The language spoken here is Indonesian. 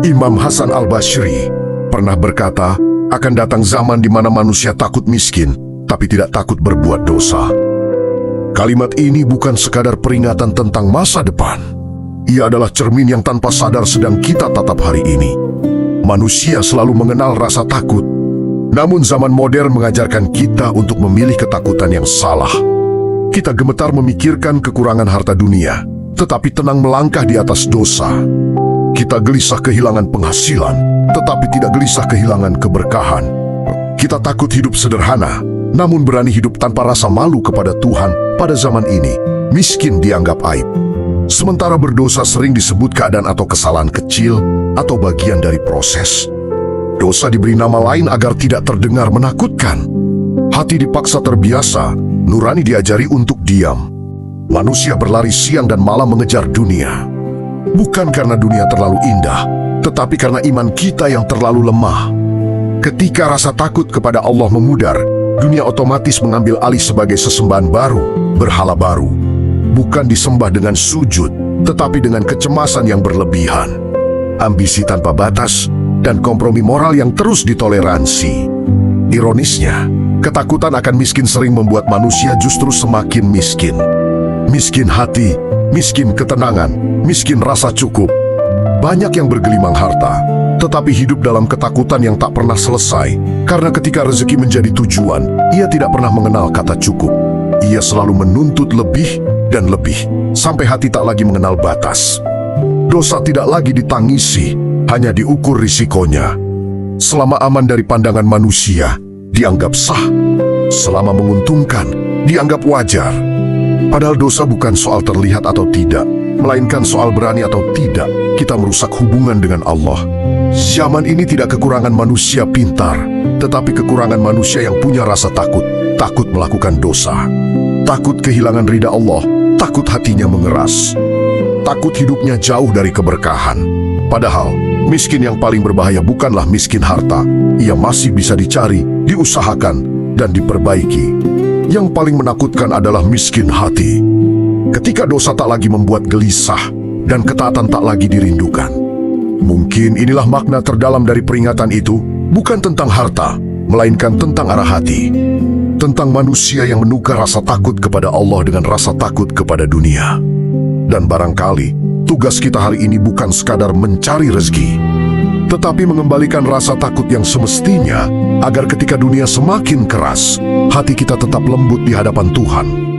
Imam Hasan al-Basri pernah berkata, akan datang zaman di mana manusia takut miskin, tapi tidak takut berbuat dosa. Kalimat ini bukan sekadar peringatan tentang masa depan. Ia adalah cermin yang tanpa sadar sedang kita tatap hari ini. Manusia selalu mengenal rasa takut, namun zaman modern mengajarkan kita untuk memilih ketakutan yang salah. Kita gemetar memikirkan kekurangan harta dunia, tetapi tenang melangkah di atas dosa. Kita gelisah kehilangan penghasilan, tetapi tidak gelisah kehilangan keberkahan. Kita takut hidup sederhana, namun berani hidup tanpa rasa malu kepada Tuhan. Pada zaman ini, miskin dianggap aib. Sementara berdosa sering disebut keadaan atau kesalahan kecil, atau bagian dari proses. Dosa diberi nama lain agar tidak terdengar menakutkan. Hati dipaksa terbiasa, nurani diajari untuk diam. Manusia berlari siang dan malam mengejar dunia. Bukan karena dunia terlalu indah, tetapi karena iman kita yang terlalu lemah. Ketika rasa takut kepada Allah memudar, dunia otomatis mengambil alih sebagai sesembahan baru, berhala baru. Bukan disembah dengan sujud, tetapi dengan kecemasan yang berlebihan. Ambisi tanpa batas, dan kompromi moral yang terus ditoleransi. Ironisnya, ketakutan akan miskin sering membuat manusia justru semakin miskin. Miskin hati, miskin ketenangan, miskin rasa cukup. Banyak yang bergelimang harta, tetapi hidup dalam ketakutan yang tak pernah selesai. Karena ketika rezeki menjadi tujuan, ia tidak pernah mengenal kata cukup. Ia selalu menuntut lebih dan lebih, sampai hati tak lagi mengenal batas. Dosa tidak lagi ditangisi, hanya diukur risikonya. Selama aman dari pandangan manusia, dianggap sah. Selama menguntungkan, dianggap wajar. Padahal dosa bukan soal terlihat atau tidak, melainkan soal berani atau tidak kita merusak hubungan dengan Allah. Zaman ini tidak kekurangan manusia pintar, tetapi kekurangan manusia yang punya rasa takut. Takut melakukan dosa, takut kehilangan ridha Allah, takut hatinya mengeras, takut hidupnya jauh dari keberkahan. Padahal, miskin yang paling berbahaya bukanlah miskin harta. Ia masih bisa dicari, diusahakan, dan diperbaiki. Yang paling menakutkan adalah miskin hati. Ketika dosa tak lagi membuat gelisah, dan ketaatan tak lagi dirindukan. Mungkin inilah makna terdalam dari peringatan itu, bukan tentang harta, melainkan tentang arah hati. Tentang manusia yang menukar rasa takut kepada Allah dengan rasa takut kepada dunia. Dan barangkali, tugas kita hari ini bukan sekadar mencari rezeki, tetapi mengembalikan rasa takut yang semestinya, agar ketika dunia semakin keras, hati kita tetap lembut di hadapan Tuhan.